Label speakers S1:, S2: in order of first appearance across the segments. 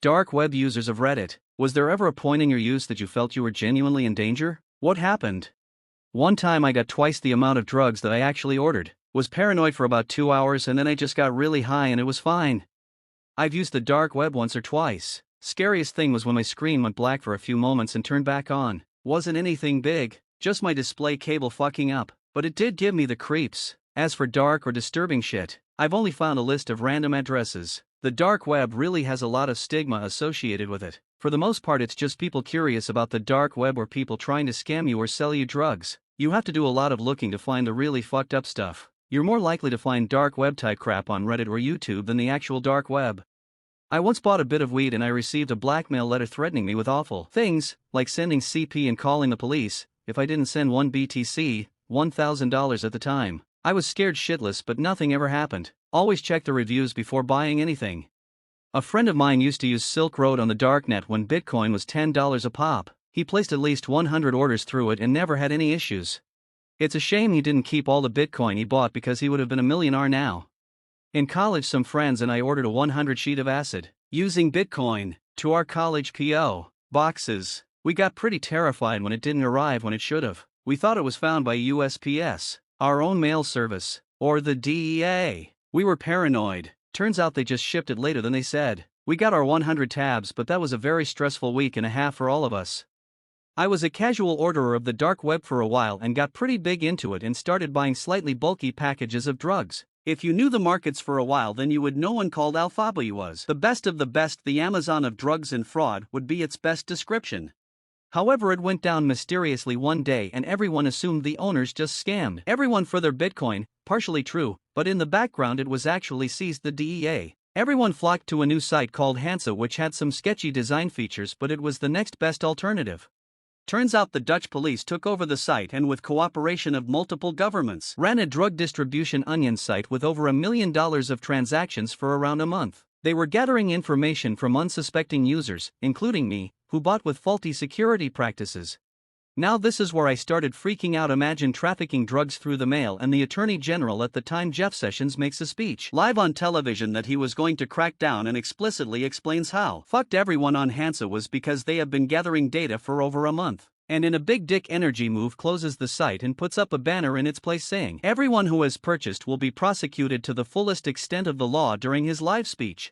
S1: Dark web users of Reddit, was there ever a point in your use that you felt you were genuinely in danger? What happened? One time I got twice the amount of drugs that I actually ordered, was paranoid for about 2 hours and then I just got really high and it was fine. I've used the dark web once or twice. Scariest thing was when my screen went black for a few moments and turned back on. Wasn't anything big, just my display cable fucking up, but it did give me the creeps. As for dark or disturbing shit, I've only found a list of random addresses. The dark web really has a lot of stigma associated with it. For the most part it's just people curious about the dark web or people trying to scam you or sell you drugs. You have to do a lot of looking to find the really fucked up stuff. You're more likely to find dark web type crap on Reddit or YouTube than the actual dark web. I once bought a bit of weed and I received a blackmail letter threatening me with awful things, like sending CP and calling the police, if I didn't send one BTC, $1,000 at the time. I was scared shitless but nothing ever happened. Always check the reviews before buying anything. A friend of mine used to use Silk Road on the darknet when Bitcoin was $10 a pop. He placed at least 100 orders through it and never had any issues. It's a shame he didn't keep all the Bitcoin he bought because he would have been a millionaire now. In college some friends and I ordered a 100 sheet of acid, using Bitcoin, to our college P.O. boxes. We got pretty terrified when it didn't arrive when it should have. We thought it was found by USPS, our own mail service, or the DEA. We were paranoid. Turns out they just shipped it later than they said. We got our 100 tabs but that was a very stressful week and a half for all of us. I was a casual orderer of the dark web for a while and got pretty big into it and started buying slightly bulky packages of drugs. If you knew the markets for a while then you would know one called Alphaba was the best of the best. The Amazon of drugs and fraud would be its best description. However, it went down mysteriously one day and everyone assumed the owners just scammed everyone for their Bitcoin, partially true, but in the background it was actually seized the DEA. Everyone flocked to a new site called Hansa which had some sketchy design features but it was the next best alternative. Turns out the Dutch police took over the site and with cooperation of multiple governments ran a drug distribution onion site with over $1 million of transactions for around a month. They were gathering information from unsuspecting users, including me, who bought with faulty security practices. Now this is where I started freaking out. Imagine trafficking drugs through the mail and the Attorney General at the time, Jeff Sessions, makes a speech live on television that he was going to crack down and explicitly explains how fucked everyone on Hansa was because they have been gathering data for over a month. And in a big dick energy move closes the site and puts up a banner in its place saying everyone who has purchased will be prosecuted to the fullest extent of the law during his live speech.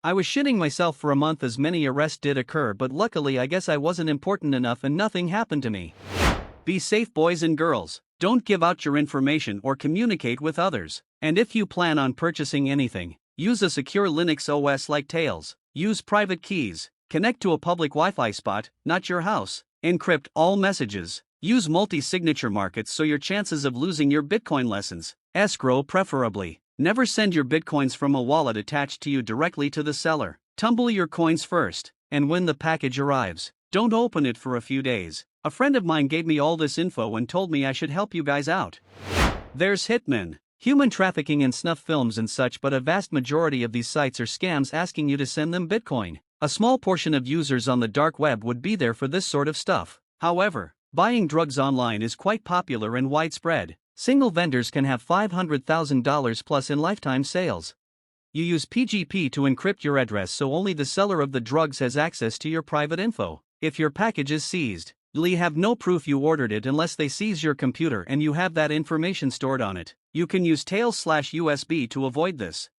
S1: I was shitting myself for a month as many arrests did occur, but luckily I guess I wasn't important enough and nothing happened to me. Be safe, boys and girls. Don't give out your information or communicate with others. And if you plan on purchasing anything, use a secure Linux OS like Tails. Use private keys. Connect to a public Wi-Fi spot, not your house. Encrypt all messages. Use multi-signature markets so your chances of losing your Bitcoin lessens. Escrow preferably. Never send your Bitcoins from a wallet attached to you directly to the seller. Tumble your coins first, and when the package arrives, don't open it for a few days. A friend of mine gave me all this info and told me I should help you guys out. There's Hitman, human trafficking and snuff films and such, but a vast majority of these sites are scams asking you to send them Bitcoin. A small portion of users on the dark web would be there for this sort of stuff. However, buying drugs online is quite popular and widespread. Single vendors can have $500,000 plus in lifetime sales. You use PGP to encrypt your address so only the seller of the drugs has access to your private info. If your package is seized, you'll have no proof you ordered it unless they seize your computer and you have that information stored on it. You can use Tails/USB to avoid this.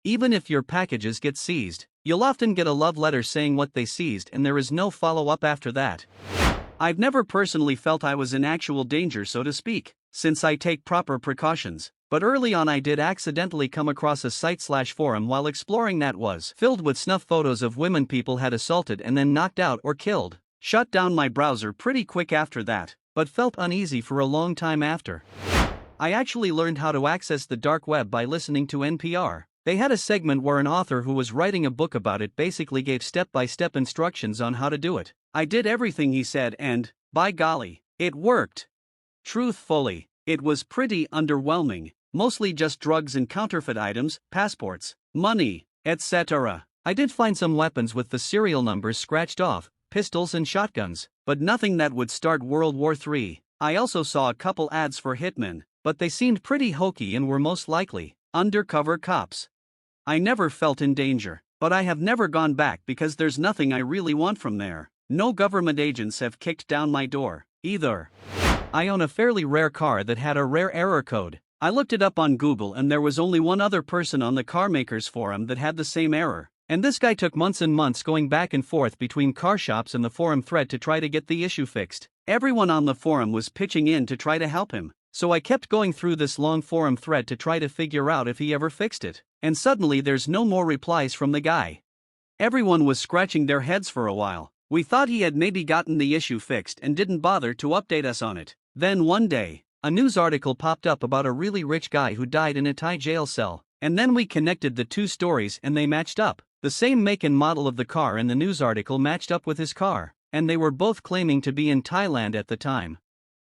S1: Even if your packages get seized, you'll often get a love letter saying what they seized and there is no follow-up after that. I've never personally felt I was in actual danger, so to speak, since I take proper precautions, but early on I did accidentally come across a site/forum while exploring that was filled with snuff photos of women people had assaulted and then knocked out or killed. Shut down my browser pretty quick after that, but felt uneasy for a long time after. I actually learned how to access the dark web by listening to NPR. They had a segment where an author who was writing a book about it basically gave step-by-step instructions on how to do it. I did everything he said and, by golly, it worked. Truthfully, it was pretty underwhelming, mostly just drugs and counterfeit items, passports, money, etc. I did find some weapons with the serial numbers scratched off, pistols and shotguns, but nothing that would start World War III. I also saw a couple ads for Hitman, but they seemed pretty hokey and were most likely undercover cops. I never felt in danger. But I have never gone back because there's nothing I really want from there. No government agents have kicked down my door, either. I own a fairly rare car that had a rare error code. I looked it up on Google and there was only one other person on the carmakers forum that had the same error. And this guy took months and months going back and forth between car shops and the forum thread to try to get the issue fixed. Everyone on the forum was pitching in to try to help him. So I kept going through this long forum thread to try to figure out if he ever fixed it. And suddenly there's no more replies from the guy. Everyone was scratching their heads for a while. We thought he had maybe gotten the issue fixed and didn't bother to update us on it. Then one day, a news article popped up about a really rich guy who died in a Thai jail cell. And then we connected the two stories and they matched up. The same make and model of the car in the news article matched up with his car, and they were both claiming to be in Thailand at the time.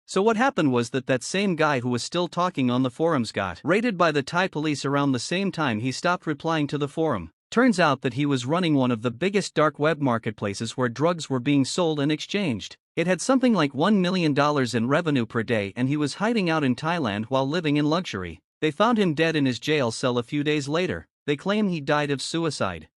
S1: So what happened was that same guy who was still talking on the forums got raided by the Thai police around the same time he stopped replying to the forum. Turns out that he was running one of the biggest dark web marketplaces where drugs were being sold and exchanged. It had something like $1 million in revenue per day and he was hiding out in Thailand while living in luxury. They found him dead in his jail cell a few days later. They claim he died of suicide.